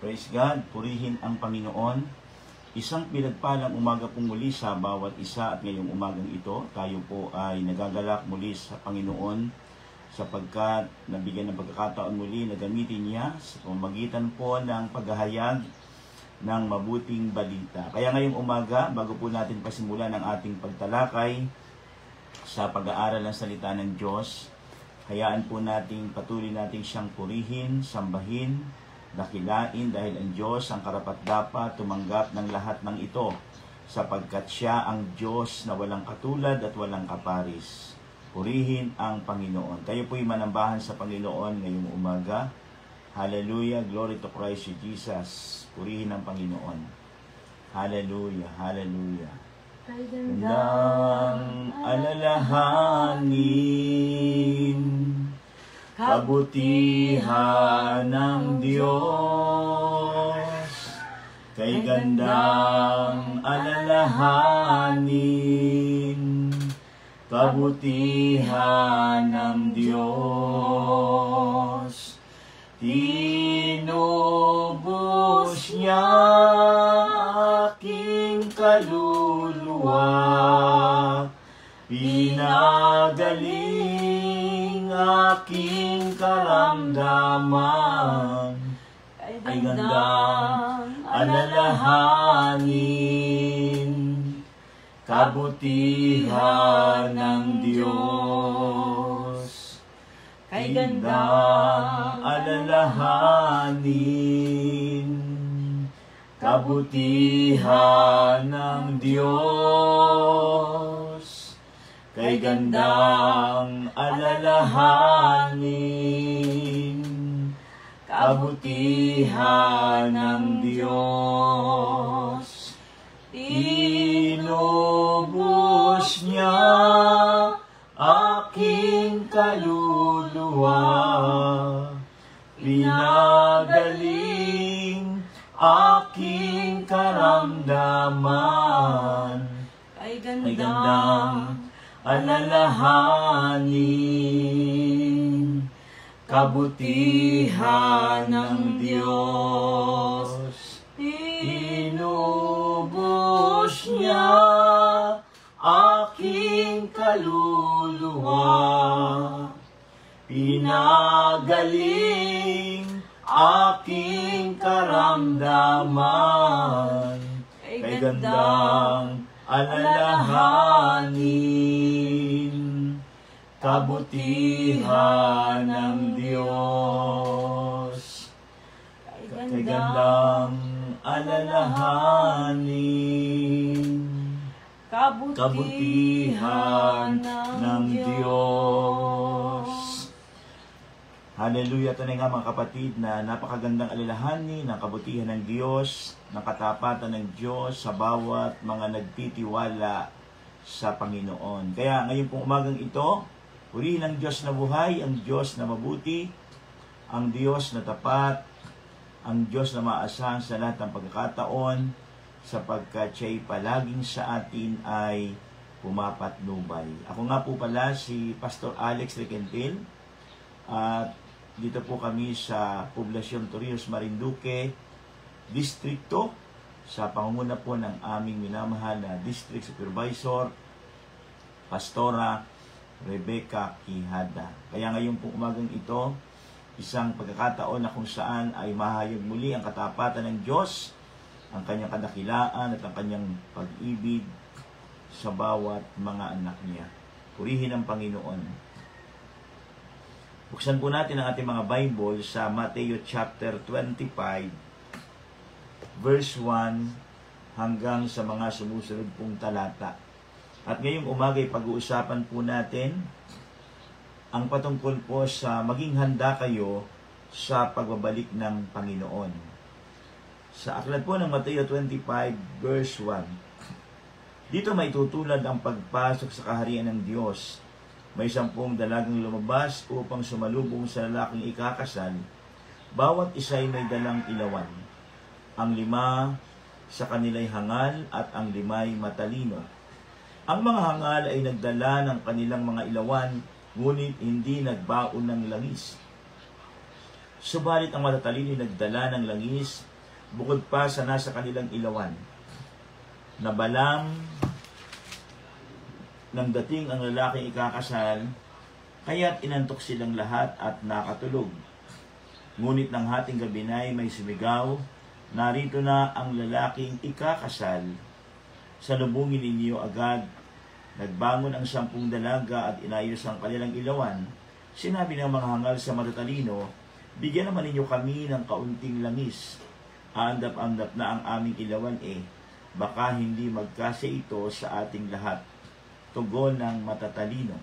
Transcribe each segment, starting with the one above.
Praise God, purihin ang Panginoon. Isang pinagpalang umaga po muli sa bawat isa at ngayong umagang ito, tayo po ay nagagalak muli sa Panginoon sapagkat nabigyan ng pagkakataon muli na gamitin niya sa pamamagitan po ng paghahayag ng mabuting balita. Kaya ngayong umaga, bago po natin pasimulan ang ating pagtalakay sa pag-aaral ng salita ng Diyos, hayaan po nating patuloy nating siyang purihin, sambahin, dakilain dahil ang Diyos ang karapat-dapat tumanggap ng lahat ng ito sapagkat siya ang Diyos na walang katulad at walang kaparis. Purihin ang Panginoon. Tayo po'y manambahan sa Panginoon ngayong umaga. Hallelujah, glory to Christ Jesus. Purihin ang Panginoon. Hallelujah, hallelujah. Gandang alalahanin, kabutihan ng Diyos, kay gandang alalahanin, kabutihan ng Diyos. Tinubos niya aking kaluluwa, pinagaling aking karamdaman, ay gandang alalahanin, kabutihan ng Diyos. Kay gandang alalahanin, kabutihan ng Diyos. Kay gandang alalahanin, kabutihan ng Diyos. Inubos niya aking kaluluwa, pinagaling aking karamdaman, ay gandang alalahanin, kabutihan ng Diyos. Inubos niya aking kaluluwa, pinagaling aking karamdaman, kay gandang alalahanin, kabutihan ng Diyos. Kay gandang alalahanin, kabutihan ng Diyos. Hallelujah. Ito na nga mga kapatid na napakagandang alalahanin ng kabutihan ng Diyos, ng katapatan ng Diyos sa bawat mga nagtitiwala sa Panginoon. Kaya ngayon pong umagang ito, purihin ang Diyos na buhay, ang Diyos na mabuti, ang Diyos na tapat, ang Diyos na maasahan sa lahat ng pagkakataon, sapagkat siya'y palaging sa atin ay pumapatnubay. Ako nga po pala si Pastor Alex Requentil at dito po kami sa Poblasyon Torrijos, Marinduque, Distrito, sa pangunguna po ng aming minamahal na District Supervisor, Pastora Rebecca Quijada. Kaya ngayon po umagang ito, isang pagkakataon na kung saan ay mahayag muli ang katapatan ng Diyos, ang kanyang kadakilaan at ang kanyang pag-ibig sa bawat mga anak niya. Purihin ang Panginoon. Buksan po natin ang ating mga Bible sa Mateo chapter 25, verse 1 hanggang sa mga sumusunod pong talata. At ngayong umaga ay pag-uusapan po natin ang patungkol po sa maging handa kayo sa pagbabalik ng Panginoon. Sa aklat po ng Mateo 25 verse 1, dito may tutulad ang pagpasok sa kaharian ng Diyos. May 10 dalagang lumabas upang sumalubong sa lalaking ikakasal. Bawat isa ay may dalang ilawan. Ang 5 sa kanila'y hangal at ang 5 matalino. Ang mga hangal ay nagdala ng kanilang mga ilawan, ngunit hindi nagbaon ng langis. Subalit ang matatalino ay nagdala ng langis bukod pa sa nasa kanilang ilawan. Nabalang nang dating ang lalaking ikakasal, kaya't inantok silang lahat at nakatulog. Ngunit ng hating gabi na may sumigaw, narito na ang lalaking ikakasal. Salubungin ninyo agad. Nagbangon ang 10 dalaga at inayos ang kanilang ilawan. Sinabi ng mga hangal sa matatalino, bigyan naman ninyo kami ng kaunting langis. Aandap-andap na ang aming ilawan baka hindi magkasya ito sa ating lahat. Tugon ng matatalino.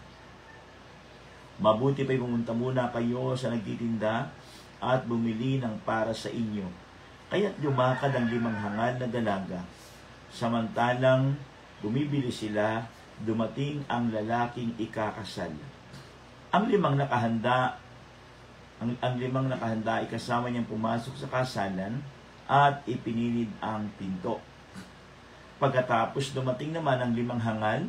Mabuti pa'y pumunta muna kayo sa nagtitinda at bumili ng para sa inyo. Kaya't lumakad ang 5 hangal na dalaga. Samantalang bumibili sila, dumating ang lalaking ikakasal. Ang 5 nakahanda ay kasama niyang pumasok sa kasalan at ipinilid ang pinto. Pagkatapos dumating naman ang 5 hangal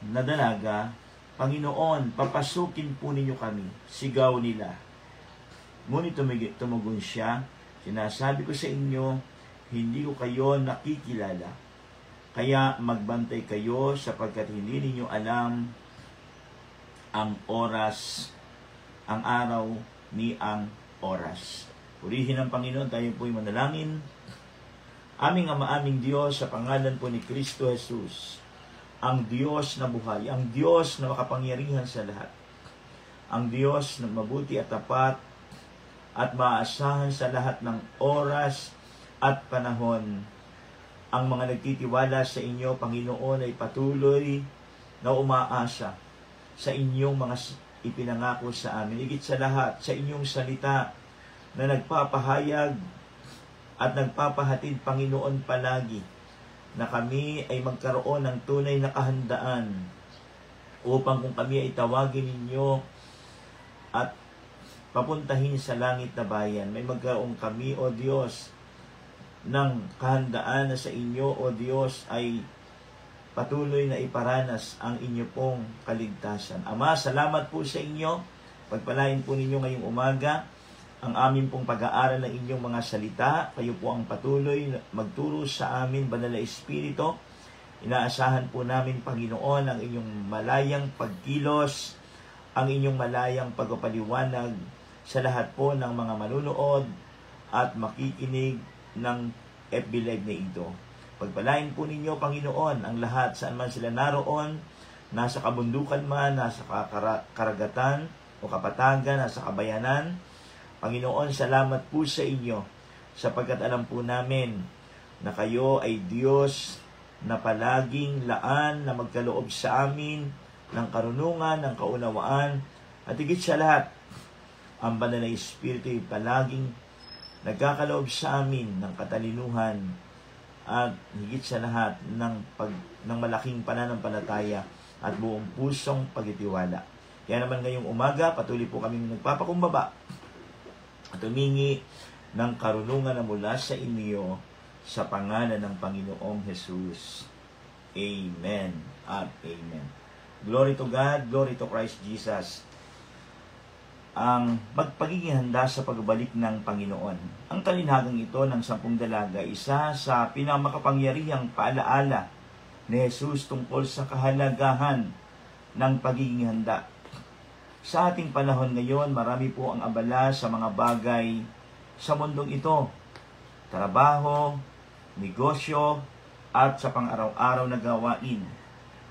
na dalaga, Panginoon, papasukin po ninyo kami, sigaw nila. Ngunit tumugon siya, sinasabi ko sa inyo, hindi ko kayo nakikilala. Kaya magbantay kayo sapagkat hindi ninyo alam ang oras, ang araw ni ang oras. Purihin ang Panginoon, tayo po'y manalangin. Aming Ama, aming Diyos, sa pangalan po ni Kristo Jesus, ang Diyos na buhay, ang Diyos na makapangyarihan sa lahat, ang Diyos na mabuti at tapat at maaasahan sa lahat ng oras at panahon. Ang mga nagtitiwala sa inyo, Panginoon, ay patuloy na umaasa sa inyong mga ipinangako sa amin. Higit sa lahat, sa inyong salita na nagpapahayag at nagpapahatid, Panginoon, palagi na kami ay magkaroon ng tunay na kahandaan upang kung kami ay tawagin ninyo at papuntahin sa langit na bayan, may magkaroon kami, O Diyos, ng kahandaan na sa inyo, O Diyos, ay patuloy na iparanas ang inyo pong kaligtasan. Ama, salamat po sa inyo. Pagpalain po ninyo ngayong umaga ang amin pong pag-aaral ng inyong mga salita. Kayo po ang patuloy magturo sa amin, Banal na Espiritu. Inaasahan po namin, Panginoon, ang inyong malayang pagkilos, ang inyong malayang pagpapaliwanag sa lahat po ng mga manunood at makikinig ng FB Live na ito. Pagpalain po ninyo, Panginoon, ang lahat saan man sila naroon, nasa kabundukan man, nasa karagatan o kapatagan, nasa kabayanan. Panginoon, salamat po sa inyo sapagkat alam po namin na kayo ay Diyos na palaging laan na magkaloob sa amin ng karunungan, ng kaunawaan, at higit sa lahat, ang Banal na Espiritu ay palaging nagkakaloob sa amin ng katalinuhan at higit sa lahat ng malaking pananampalataya at buong pusong pagtitiwala. Kaya naman ngayong umaga, patuloy po kaming nagpapakumbaba at humingi ng karunungan na mula sa inyo sa pangalan ng Panginoong Jesus. Amen at amen. Glory to God, glory to Christ Jesus. Ang pagiging handa sa pagbalik ng Panginoon. Ang talinhagang ito ng 10 dalaga, isa sa pinamakapangyarihang paalaala ni Jesus tungkol sa kahalagahan ng pagiging handa. Sa ating panahon ngayon, marami po ang abala sa mga bagay sa mundong ito. Trabaho, negosyo, at sa pang-araw-araw na gawain.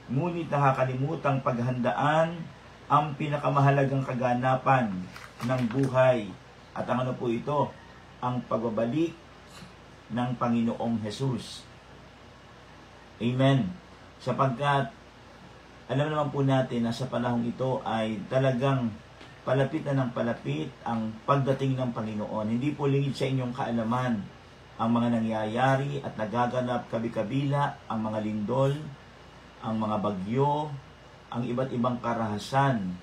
Ngunit nakakalimutang paghandaan ang pinakamahalagang kaganapan ng buhay. At ang ano po ito? Ang pagbabalik ng Panginoong Jesus. Amen. Sapagkat alam naman po natin na sa panahong ito ay talagang palapit na ng palapit ang pagdating ng Panginoon. Hindi po lingid sa inyong kaalaman ang mga nangyayari at nagaganap kabi-kabila, ang mga lindol, ang mga bagyo, ang iba't ibang karahasan.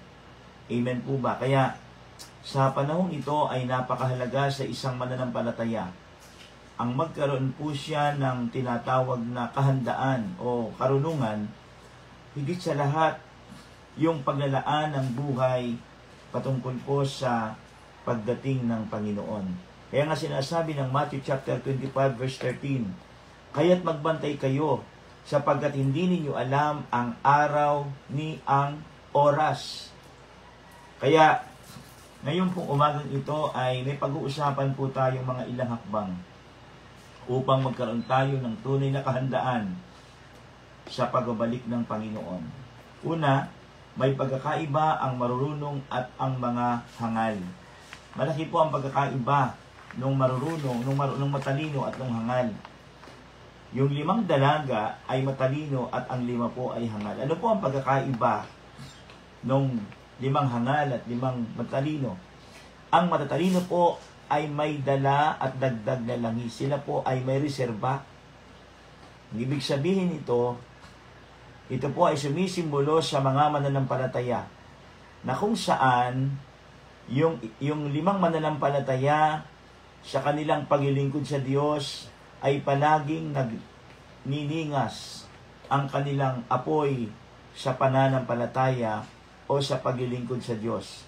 Amen po ba? Kaya sa panahong ito ay napakahalaga sa isang mananampalataya ang magkaroon po siya ng tinatawag na kahandaan o karunungan. Higit sa lahat, yung paglalaan ng buhay patungkol po sa pagdating ng Panginoon. Kaya nga sinasabi ng Matthew chapter 25 verse 13, kaya't magbantay kayo, sapagkat hindi ninyo alam ang araw ni ang oras. Kaya, ngayon pong umagang ito ay may pag-uusapan po tayong mga ilang hakbang upang magkaroon tayo ng tunay na kahandaan sa pagbabalik ng Panginoon. Una, may pagkakaiba ang marurunong at ang mga hangal. Malaki po ang pagkakaiba nung marurunong, nung matalino at nung hangal. Yung 5 dalaga ay matalino at ang 5 po ay hangal. Ano po ang pagkakaiba nung 5 hangal at 5 matalino? Ang matatalino po ay may dala at dagdag na langis. Sila po ay may reserba. Ang ibig sabihin ito po ay sumisimbolo sa mga mananampalataya na kung saan yung 5 mananampalataya sa kanilang paglilingkod sa Diyos ay palaging nagniningas ang kanilang apoy sa pananampalataya o sa paglilingkod sa Diyos.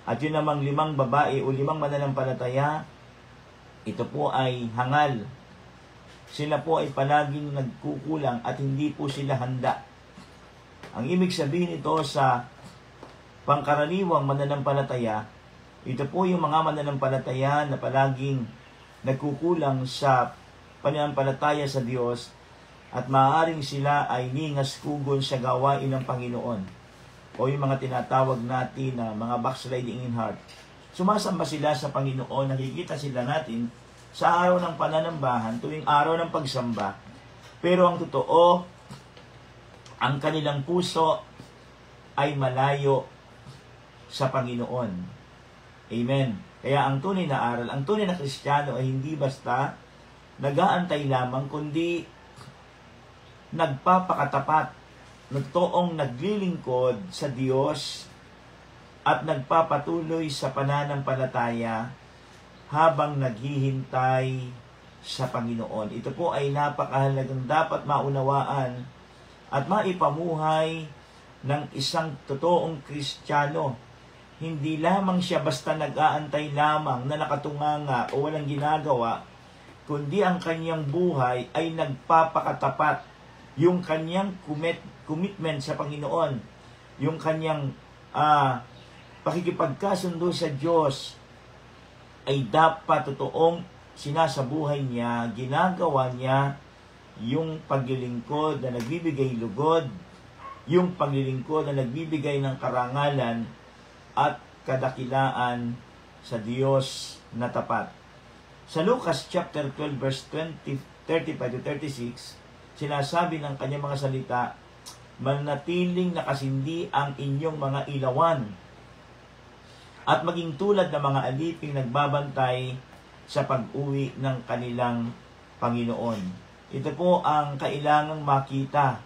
At yun namang 5 babae o 5 mananampalataya, ito po ay hangal. Sila po ay palaging nagkukulang at hindi po sila handa. Ang ibig sabihin ito sa pangkaraniwang mananampalataya, ito po yung mga mananampalataya na palaging nagkukulang sa pananampalataya sa Diyos at maaaring sila ay ningas-kugon sa gawain ng Panginoon o yung mga tinatawag natin na mga backsliding in heart. Sumasamba sila sa Panginoon, nakikita sila natin sa araw ng pananambahan, tuwing araw ng pagsamba. Pero ang totoo, ang kanilang puso ay malayo sa Panginoon. Amen. Kaya ang tunay na aral, ang tunay na Kristiyano ay hindi basta nag-aantay lamang, kundi nagpapakatapat, nagtoong naglilingkod sa Diyos at nagpapatuloy sa pananampalataya habang naghihintay sa Panginoon. Ito po ay napakahalagang dapat maunawaan at maipamuhay ng isang totoong Kristiyano. Hindi lamang siya basta nag-aantay lamang na nakatunganga o walang ginagawa, kundi ang kanyang buhay ay nagpapakatapat. Yung kanyang commitment sa Panginoon, yung kanyang pakikipagkasundo sa Diyos ay dapat totoong sinasabuhay niya, ginagawa niya yung paglilingkod na nagbibigay lugod, yung paglilingkod na nagbibigay ng karangalan at kadakilaan sa Diyos na tapat. Sa Lucas chapter 12 verse 35-36, sinasabi ng kanyang mga salita, manatiling nakasindi ang inyong mga ilawan at maging tulad ng mga aliping nagbabantay sa pag-uwi ng kanilang Panginoon. Ito po ang kailangang makita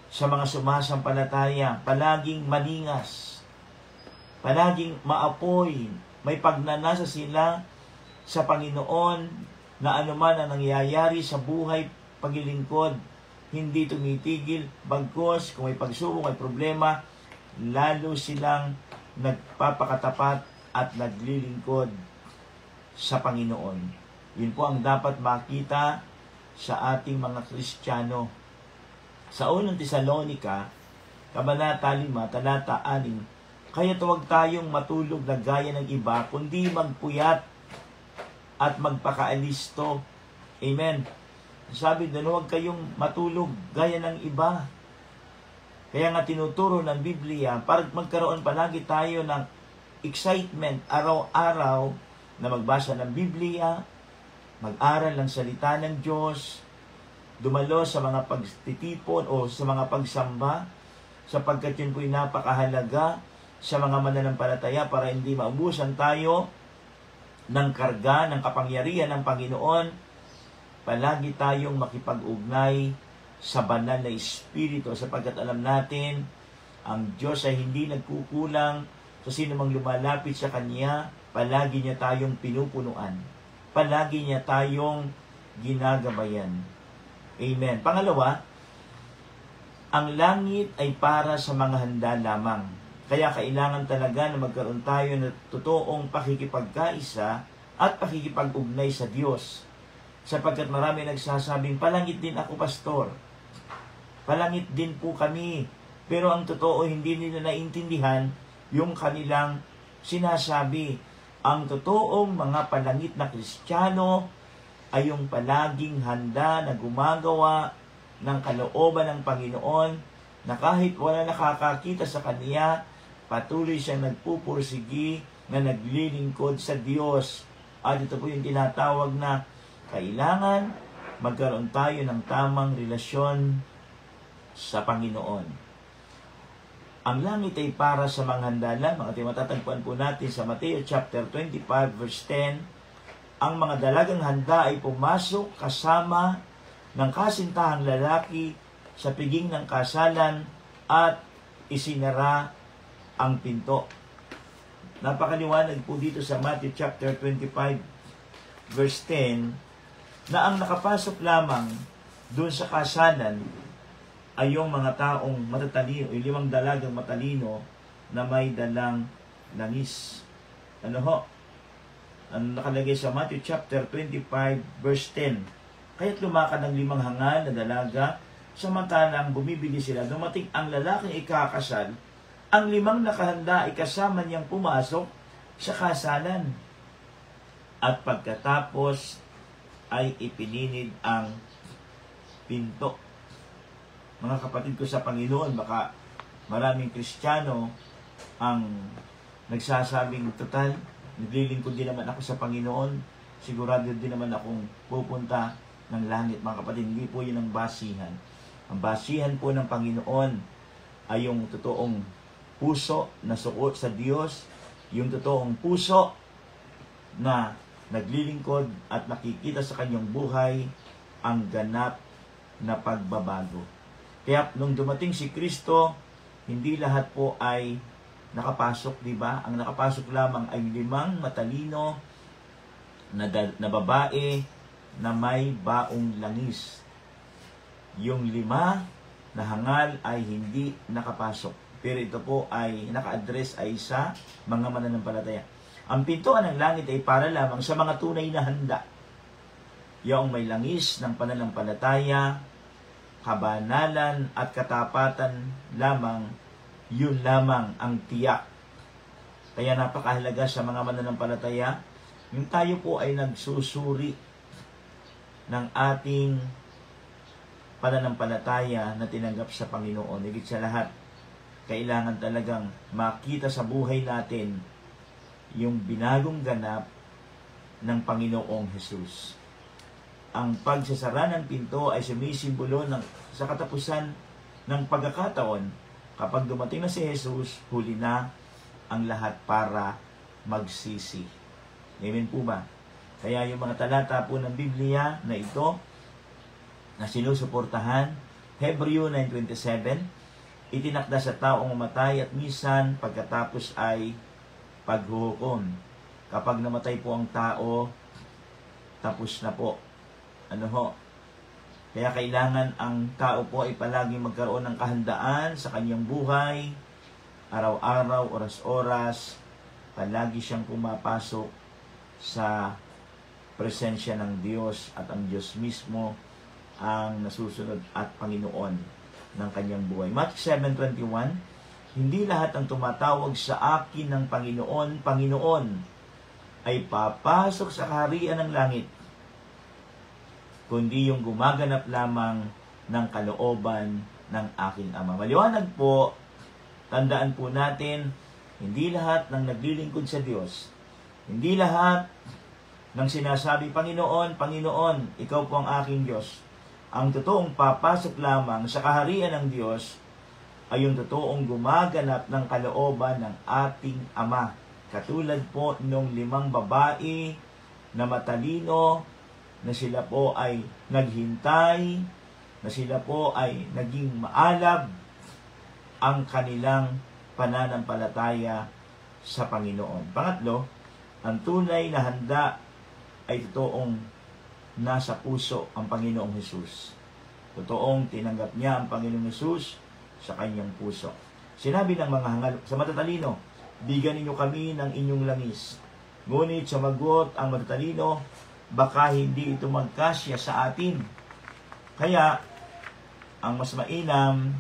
sa mga sumasampalataya, palaging maningas, palaging maapoy, may pagnanasa sila sa Panginoon na anuman ang nangyayari sa buhay, paglilingkod, hindi tumitigil, bagkus kung may pagsubok, may problema, lalo silang nagpapakatapat at naglilingkod sa Panginoon. Yun po ang dapat makita sa ating mga Kristiyano. Sa unang Tesalonica, Kabanata 5, talata 6, kaya huwag tayong matulog na gaya ng iba, kundi magpuyat at magpakaalisto. Amen. Sabi doon, huwag kayong matulog gaya ng iba. Kaya nga tinuturo ng Biblia, para magkaroon palagi tayo ng excitement araw-araw na magbasa ng Biblia, mag-aral ng salita ng Diyos, dumalo sa mga pagtitipon o sa mga pagsamba, sapagkat yun po'y napakahalaga sa mga mananampalataya para hindi maubusan tayo ng karga, ng kapangyarihan ng Panginoon. Palagi tayong makipag-ugnay sa banal na Espiritu, sapagkat alam natin, ang Diyos ay hindi nagkukulang sa sino mang lumalapit sa Kanya. Palagi niya tayong pinupunuan. Palagi niya tayong ginagabayan. Amen. Pangalawa, ang langit ay para sa mga handa lamang. Kaya kailangan talaga na magkaroon tayo ng totoong pakikipagkaisa at pakikipag-ugnay sa Diyos. Sapagkat marami nagsasabing, palangit din ako, pastor. Palangit din po kami. Pero ang totoo, hindi nila naintindihan yung kanilang sinasabi. Ang totoong mga palangit na Kristiyano ay yung palaging handa na gumagawa ng kalooban ng Panginoon, na kahit wala nakakakita sa Kanya, patuloy siyang nagpupursigi, na naglilingkod sa Diyos. At ito po yung tinatawag na kailangan magkaroon tayo ng tamang relasyon sa Panginoon. Ang langit ay para sa mga handa lamang, at matatagpuan po natin sa Mateo chapter 25 verse 10, ang mga dalagang handa ay pumasok kasama ng kasintahang lalaki sa piging ng kasalan at isinara ang pinto. Napakaliwanag po dito sa Matthew chapter 25 verse 10 na ang nakapasok lamang doon sa kasalan ay yung mga taong matatalino, yung 5 dalagang matalino na may dalang langis. Ano ho? Ang nakalagay sa Matthew chapter 25 verse 10. Kaya't lumakad ng 5 hangal na dalaga, samantalang bumibili sila. Dumating ang lalaking ikakasal, ang 5 nakahanda ay kasama niyang pumasok sa kasalan. At pagkatapos ay ipininid ang pinto. Mga kapatid ko sa Panginoon, baka maraming Kristiyano ang nagsasabing, total, naglilingkod din naman ako sa Panginoon, sigurado din naman akong pupunta ng langit. Mga kapatid, hindi po yun ang basihan. Ang basihan po ng Panginoon ay yung totoong puso na suot sa Diyos, yung totoong puso na naglilingkod at nakikita sa kanyang buhay ang ganap na pagbabago. Kaya nung dumating si Kristo, hindi lahat po ay nakapasok, di ba? Ang nakapasok lamang ay 5 matalino na babae na may baong langis. Yung 5 na hangal ay hindi nakapasok. Pero ito po ay naka-address ay sa mga mananampalataya. Ang pintuan ng langit ay para lamang sa mga tunay na handa. Yung may langis ng pananampalataya, kabanalan at katapatan lamang, yun lamang ang tiyak. Kaya napakahalaga sa mga mananampalataya, yung tayo po ay nagsusuri ng ating pananampalataya na tinanggap sa Panginoon. Higit sa lahat, kailangan talagang makita sa buhay natin yung binagong ganap ng Panginoong Hesus. Ang pagsasara ng pinto ay sumisimbolo sa katapusan ng pagkakataon. Kapag dumating na si Jesus, huli na ang lahat para magsisi. Amen po ba? Kaya yung mga talata po ng Biblia na ito, na sinusuportahan, Hebreo 9:27, itinakda sa taong mamatay at minsan pagkatapos ay paghuhukom. Kapag namatay po ang tao, tapos na po. Ano ho? Kaya kailangan ang tao po ay palaging magkaroon ng kahandaan sa kanyang buhay, araw-araw, oras-oras, palagi siyang pumapasok sa presensya ng Diyos, at ang Diyos mismo ang nasusunod at Panginoon ng kanyang buhay. Matthew 7:21, hindi lahat ng tumatawag sa akin ng Panginoon, Panginoon, ay papasok sa kaharian ng langit, kundi yung gumaganap lamang ng kalooban ng aking Ama. Maliwanag po, tandaan po natin, hindi lahat ng naglilingkod sa Diyos, hindi lahat ng sinasabi, Panginoon, Panginoon, ikaw po ang aking Diyos, ang totoong papasok lamang sa kaharian ng Diyos ay yung totoong gumaganap ng kalooban ng ating Ama. Katulad po nung 5 babae na matalino, na sila po ay naghintay, na sila po ay naging maalab ang kanilang pananampalataya sa Panginoon. Pangatlo, ang tunay na handa ay totoong nasa puso ang Panginoong Hesus. Totoong tinanggap niya ang Panginoong Hesus sa kanyang puso. Sinabi ng mga hangal sa matatalino, bigyan ninyo kami ng inyong langis. Ngunit sumagot ang matatalino, baka hindi ito magkasya sa atin. Kaya, ang mas mainam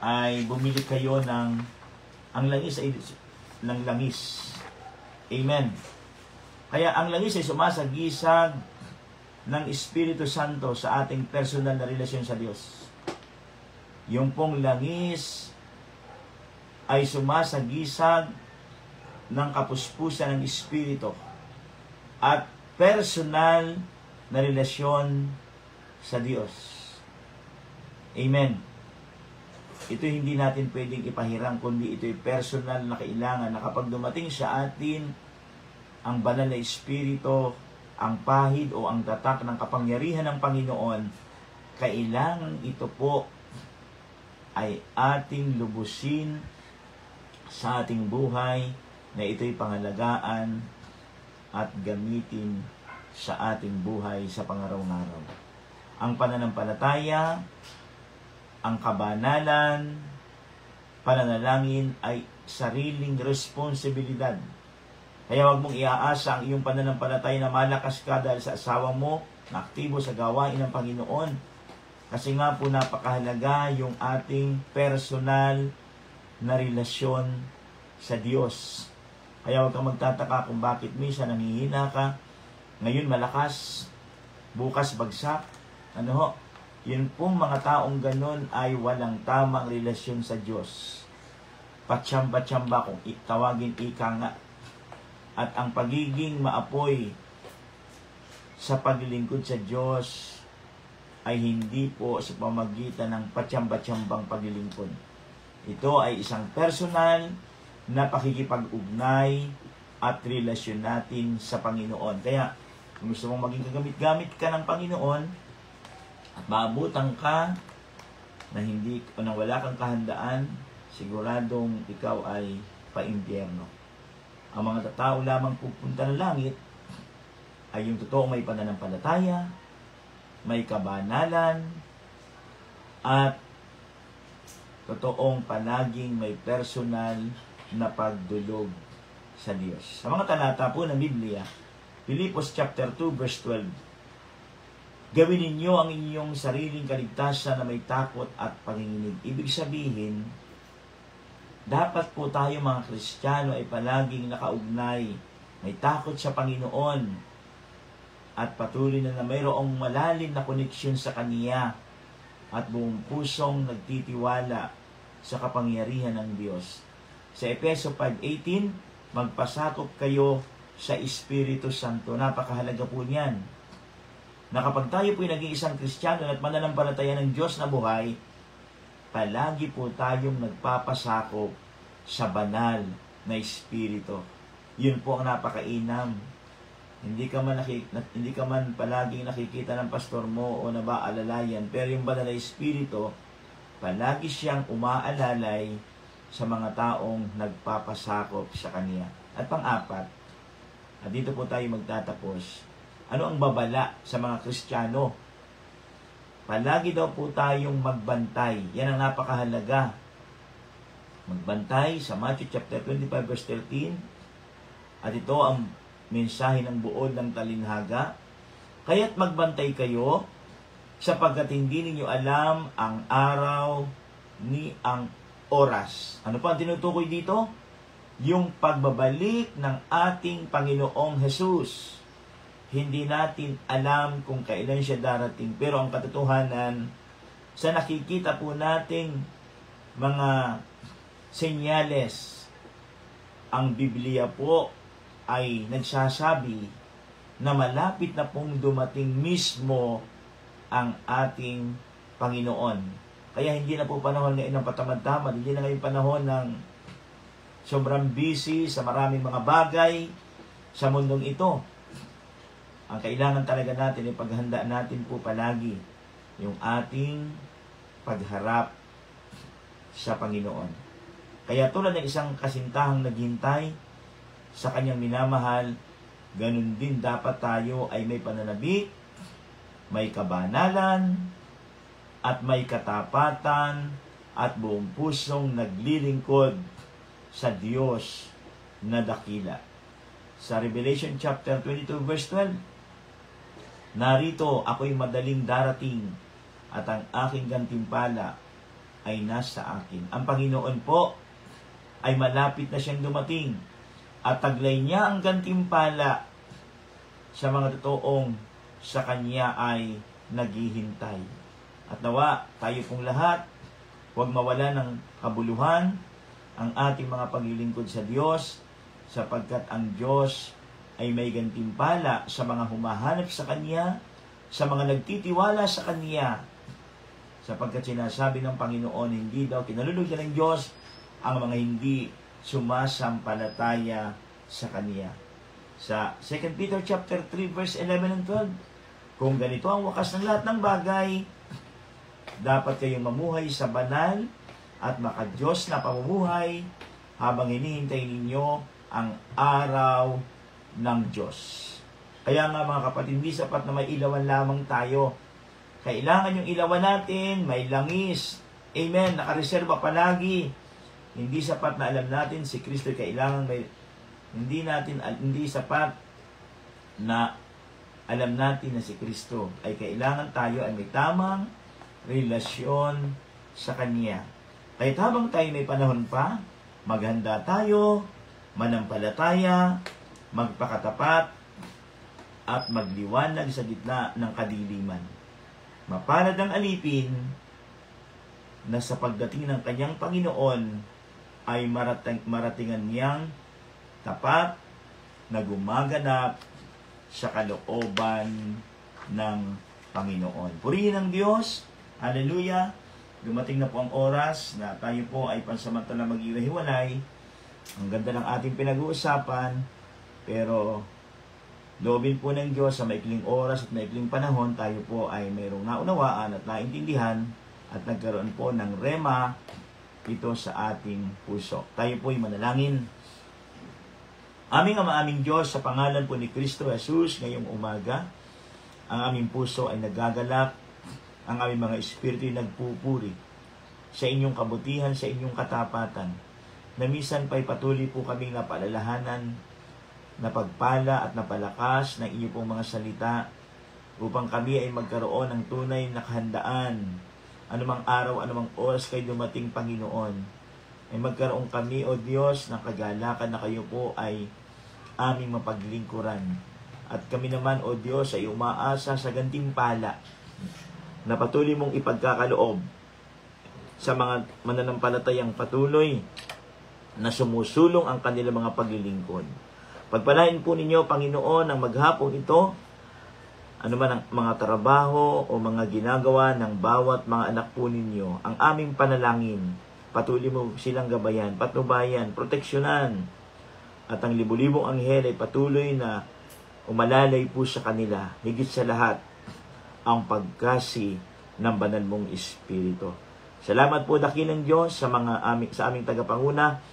ay bumili kayo ng langis. Amen. Kaya ang langis ay sumasagisag ng Espiritu Santo sa ating personal na relasyon sa Diyos. Yung pong langis ay sumasagisag ng kapuspusan ng Espiritu at personal na relasyon sa Diyos. Amen. Ito hindi natin pwedeng ipahiram, kundi ito'y personal na kailangan na kapag dumating sa atin ang banal na Espiritu, ang pahid o ang tatak ng kapangyarihan ng Panginoon, kailangan ito po ay ating lubusin sa ating buhay, na ito'y pangalagaan at gamitin sa ating buhay sa pangaraw-araw. Ang pananampalataya, ang kabanalan, pananalangin ay sariling responsibilidad. Kaya huwag mong iaasa ang iyong pananampalataya na malakas ka dahil sa asawa mo na aktibo sa gawain ng Panginoon. Kasi nga po napakahalaga yung ating personal na relasyon sa Diyos. Kaya huwag kang magtataka kung bakit minsan nanghihina ka, ngayon malakas, bukas bagsak. Ano ho? Yun pong mga taong ganun ay walang tamang relasyon sa Diyos. Patsamba-tsamba kung tawagin ika nga. At ang pagiging maapoy sa paglilingkod sa Diyos ay hindi po sa pamagitan ng patsamba-tsambang paglilingkod. Ito ay isang personal na pakikipag-ugnay at relasyon natin sa Panginoon. Kaya, kung gusto mong maging kagamit-gamit ka ng Panginoon at maabutan ka na hindi o na wala kang kahandaan, siguradong ikaw ay pa-impyerno. Ang mga tao lamang pupunta ng langit ay yung totoong may pananampalataya, may kabanalan, at totoong palaging may personal na pagdulog sa Diyos. Sa mga talata po ng Biblia, Filipos chapter 2 verse 12, gawin ninyo ang inyong sariling kaligtasan na may takot at panginginig. Ibig sabihin, dapat po tayo mga Kristiyano ay palaging nakaugnay, may takot sa Panginoon, at patuloy na mayroong malalim na koneksyon sa Kaniya at buong pusong nagtitiwala sa kapangyarihan ng Diyos. Sa Efeso 5:18, magpasakop kayo sa Espiritu Santo. Napakahalaga po niyan. Na kapag tayo po ay naging isang Kristiyano at mananampalataya ng Diyos na buhay, palagi po tayong nagpapasakop sa banal na Espiritu. Yun po ang napakainam. Hindi ka man palaging nakikita ng pastor mo o nabaalalayan, pero yung banal na Espiritu, palagi siyang umaalalay sa mga taong nagpapasakop sa Kanya. At pang-apat, at dito po tayo magtatapos, ano ang babala sa mga Kristiyano? Palagi daw po tayong magbantay. Yan ang napakahalaga. Magbantay sa Matthew chapter 25 verse 13. At ito ang mensahe ng buod ng talinhaga. Kaya't magbantay kayo, sapagkat hindi ninyo alam ang araw ni ang oras. Ano pa ang tinutukoy dito? Yung pagbabalik ng ating Panginoong Jesus. Hindi natin alam kung kailan siya darating. Pero ang katotohanan, sa nakikita po nating mga senyales, ang Biblia po ay nagsasabi na malapit na pong dumating mismo ang ating Panginoon. Kaya hindi na po panahon ngayon ng patamad-tamad, hindi na ngayon panahon ng sobrang busy sa maraming mga bagay sa mundong ito. Ang kailangan talaga natin ay paghanda natin po palagi yung ating pagharap sa Panginoon. Kaya tulad ng isang kasintahang naghintay sa kanyang minamahal, ganun din dapat tayo ay may pananabik, may kabanalan, at may katapatan, at buong pusong naglilingkod sa Diyos na dakila. Sa Revelation chapter 22 verse 12, narito, ako'y madaling darating at ang aking gantimpala ay nasa akin. Ang Panginoon po ay malapit na siyang dumating at taglay niya ang gantimpala sa mga totoong sa Kanya ay naghihintay. At nawa, tayo pong lahat, huwag mawala ng kabuluhan ang ating mga paglilingkod sa Diyos, sapagkat ang Diyos ay may gantimpala sa mga humahanap sa Kanya, sa mga nagtitiwala sa Kanya, sapagkat sinasabi ng Panginoon, hindi daw kinalulugyan ng Diyos ang mga hindi sumasampalataya sa Kanya. Sa 2 Peter chapter 3 verse 11 and 12, kung ganito ang wakas ng lahat ng bagay, dapat kayong mamuhay sa banal at makadiyos na pamumuhay habang hinihintay ninyo ang araw ng Diyos. Kaya nga mga kapatid, hindi sapat na may ilawan lamang tayo. Kailangan yung ilawan natin, may langis. Amen, nakareserba palagi. Hindi sapat na alam natin si Kristo, kailangan may hindi sapat na alam natin na si Kristo, ay kailangan tayo ay may tamang relasyon sa Kanya. Kahit habang tayo may panahon pa, maghanda tayo, manampalataya, magpakatapat, at magliwanag sa gitna ng kadiliman. Mapalad ang alipin na sa pagdating ng kanyang Panginoon ay maratingan niyang tapat na gumaganap sa kalooban ng Panginoon. Purihin ang Diyos. Hallelujah. Dumating na po ang oras na tayo po ay pansamantala mag-iwahiwalay. Ang ganda ng ating pinag-uusapan, pero loobin po ng Diyos sa maikling oras at maikling panahon, tayo po ay mayroong naunawaan at naintindihan at nagkaroon po ng rema ito sa ating puso. Tayo po ay manalangin. Aming Ama, aming Diyos, sa pangalan po ni Kristo Jesus ngayong umaga, ang aming puso ay nagagalak, ang aming mga espiritu ay nagpupuri sa inyong kabutihan, sa inyong katapatan, na minsan pa'y patuloy po kaming napaalalahanan, napagpala at napalakas ng inyong pong mga salita, upang kami ay magkaroon ng tunay na kahandaan, anumang araw, anumang oras kayo dumating, Panginoon, ay magkaroon kami, O Diyos, ng kagalakan na kayo po ay aming mapaglingkuran. At kami naman, O Diyos, ay umaasa sa gantimpala na patuloy mong ipagkakaloob sa mga mananampalatayang patuloy na sumusulong ang kanilang mga paglilingkod. Pagpalain po ninyo, Panginoon, ang maghapong ito, anuman ang mga trabaho o mga ginagawa ng bawat mga anak po ninyo, ang aming panalangin, patuloy mo silang gabayan, patnubayan, proteksyonan, at ang libu-libong anghel ay patuloy na umalalay po sa kanila, higit sa lahat, ang pagkasi ng banal mong Espiritu. Salamat po dakilang Diyos sa aming tagapanguna,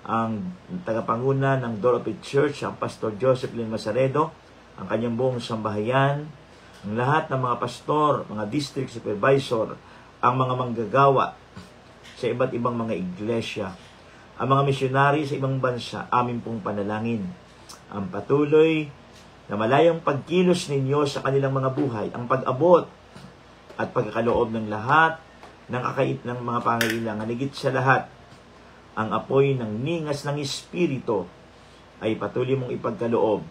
ang tagapanguna ng Door of It Church, ang Pastor Joseph Len Masaredo, ang kanyang buong sambahayan, ang lahat ng mga pastor, mga district supervisor, ang mga manggagawa sa iba't ibang mga iglesia, ang mga misyonary sa ibang bansa, amin pong panalangin. Ang patuloy na malayang pagkilos ninyo sa kanilang mga buhay, ang pag-abot at pagkakaloob ng lahat ng kakait ng mga pangailangan, higit sa lahat, ang apoy ng ningas ng Espiritu ay patuloy mong ipagkaloob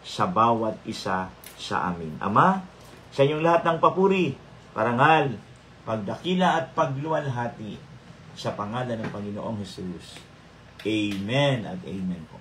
sa bawat isa sa amin. Ama, sa inyong lahat ng papuri, parangal, pagdakila at pagluwalhati sa pangalan ng Panginoong Jesus. Amen at amen po.